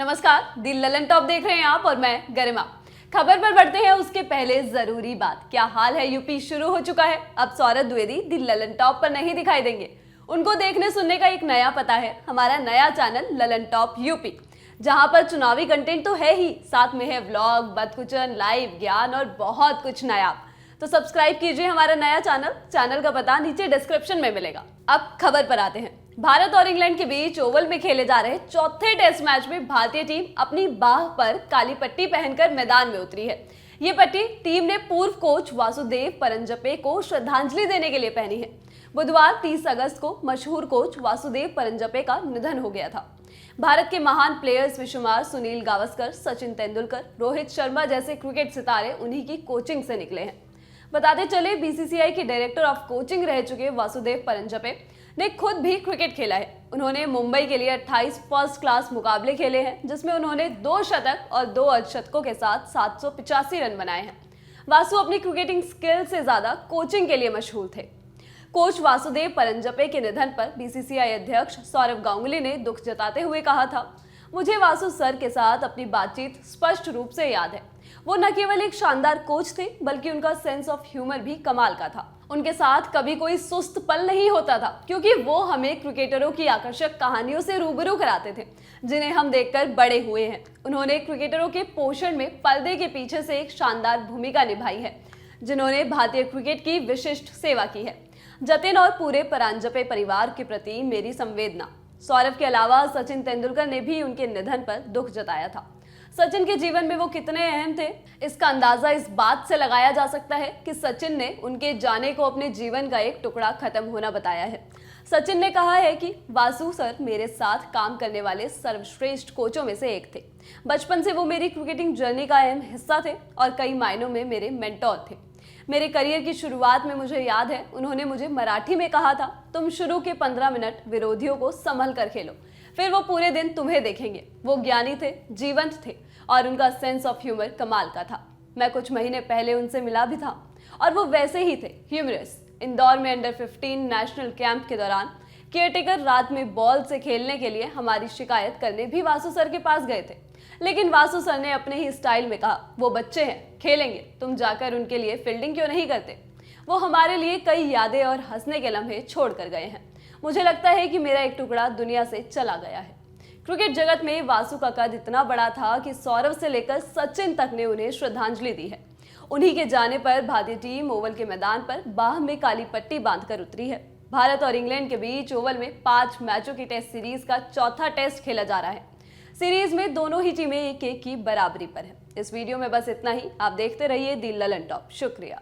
नमस्कार, दी ललन टॉप देख रहे हैं आप और मैं गरिमा। खबर पर बढ़ते हैं उसके पहले जरूरी बात, क्या हाल है यूपी शुरू हो चुका है। अब सौरभ द्विवेदी दी ललन टॉप पर नहीं दिखाई देंगे। उनको देखने सुनने का एक नया पता है, हमारा नया चैनल ललन टॉप यूपी, जहां पर चुनावी कंटेंट तो है ही, साथ में है व्लॉग, बदकुचन, लाइव, ज्ञान और बहुत कुछ नया। तो सब्सक्राइब कीजिए हमारा नया चैनल का पता नीचे डिस्क्रिप्शन में मिलेगा। अब खबर पर आते हैं। भारत और इंग्लैंड के बीच ओवल में खेले जा रहे चौथे टेस्ट मैच में भारतीय टीम अपनी बाह पर काली पट्टी पहनकर मैदान में उतरी है। ये पट्टी टीम ने पूर्व कोच वासुदेव परंजपे को श्रद्धांजलि देने के लिए पहनी है। बुधवार 30 अगस्त को मशहूर कोच वासुदेव परंजपे का निधन हो गया था। भारत के महान प्लेयर्स विश्वकुमार, सुनील गावस्कर, सचिन तेंदुलकर, रोहित शर्मा जैसे क्रिकेट सितारे उन्हीं की कोचिंग से निकले हैं। बताते चले, बीसीसीआई के डायरेक्टर ऑफ कोचिंग रह चुके वासुदेव परंजपे ने खुद भी क्रिकेट खेला है। उन्होंने मुंबई के लिए 28 फर्स्ट क्लास मुकाबले खेले हैं, जिसमें उन्होंने 2 शतक और 2 अर्धशतकों के साथ 785 रन बनाए हैं। वासु अपनी क्रिकेटिंग स्किल से ज्यादा कोचिंग के लिए मशहूर थे। कोच वासुदेव परंजपे के निधन पर बीसीसीआई अध्यक्ष सौरव गांगुली ने दुख जताते हुए कहा था, मुझे वासु सर के साथ अपनी बातचीत स्पष्ट रूप से याद है। वो न केवल एक शानदार कोच थे, बल्कि उनका सेंस ऑफ ह्यूमर भी कमाल का था। उनके साथ कभी कोई सुस्त पल नहीं होता था, क्योंकि वो हमें क्रिकेटरों की आकर्षक कहानियों से रूबरू कराते थे, जिन्हें हम देखकर बड़े हुए हैं। उन्होंने क्रिकेटरों के पोषण में पर्दे के पीछे से एक शानदार भूमिका निभाई है, जिन्होंने भारतीय क्रिकेट की विशिष्ट सेवा की है। जतिन और पूरे परंजपे परिवार के प्रति मेरी संवेदना। सौरभ के अलावा सचिन तेंदुलकर ने भी उनके निधन पर दुख जताया था। सचिन के जीवन में वो कितने अहम थे, इसका अंदाजा इस बात से लगाया जा सकता है कि सचिन ने उनके जाने को अपने जीवन का एक टुकड़ा खत्म होना बताया है। सचिन ने कहा है कि वासु सर मेरे साथ काम करने वाले सर्वश्रेष्ठ कोचों में से एक थे। बचपन से वो मेरी क्रिकेटिंग जर्नी का अहम हिस्सा थे और कई मायनों में मेरे मेंटोर थे। मेरे करियर की शुरुआत में मुझे याद है, उन्होंने मुझे मराठी में कहा था, तुम शुरू के 15 मिनट विरोधियों को संभल कर खेलो, फिर वो पूरे दिन तुम्हें देखेंगे। वो ज्ञानी थे, जीवंत थे और उनका सेंस ऑफ ह्यूमर कमाल का था। मैं कुछ महीने पहले उनसे मिला भी था और वो वैसे ही थे, ह्यूमरस। इंदौर में अंडर 15 नेशनल कैंप के दौरान केयरटेकर रात में बॉल से खेलने के लिए हमारी शिकायत करने भी वासु सर के पास गए थे, लेकिन वासु सर ने अपने ही स्टाइल में कहा, वो बच्चे हैं, खेलेंगे, तुम जाकर उनके लिए फील्डिंग क्यों नहीं करते। वो हमारे लिए कई यादें और हंसने के लम्हे छोड़ कर गए हैं। मुझे लगता है कि मेरा एक टुकड़ा दुनिया से चला गया है। क्रिकेट जगत में वासु का कद इतना बड़ा था कि सौरव से लेकर सचिन तक ने उन्हें श्रद्धांजलि दी है। उन्हीं के जाने पर भारतीय टीम ओवल के मैदान पर बाह में काली पट्टी बांधकर उतरी है। भारत और इंग्लैंड के बीच ओवल में 5 मैचों की टेस्ट सीरीज का चौथा टेस्ट खेला जा रहा है। सीरीज में दोनों ही टीमें 1-1 की बराबरी पर है। इस वीडियो में बस इतना ही। आप देखते रहिए दी ललन टॉप। शुक्रिया।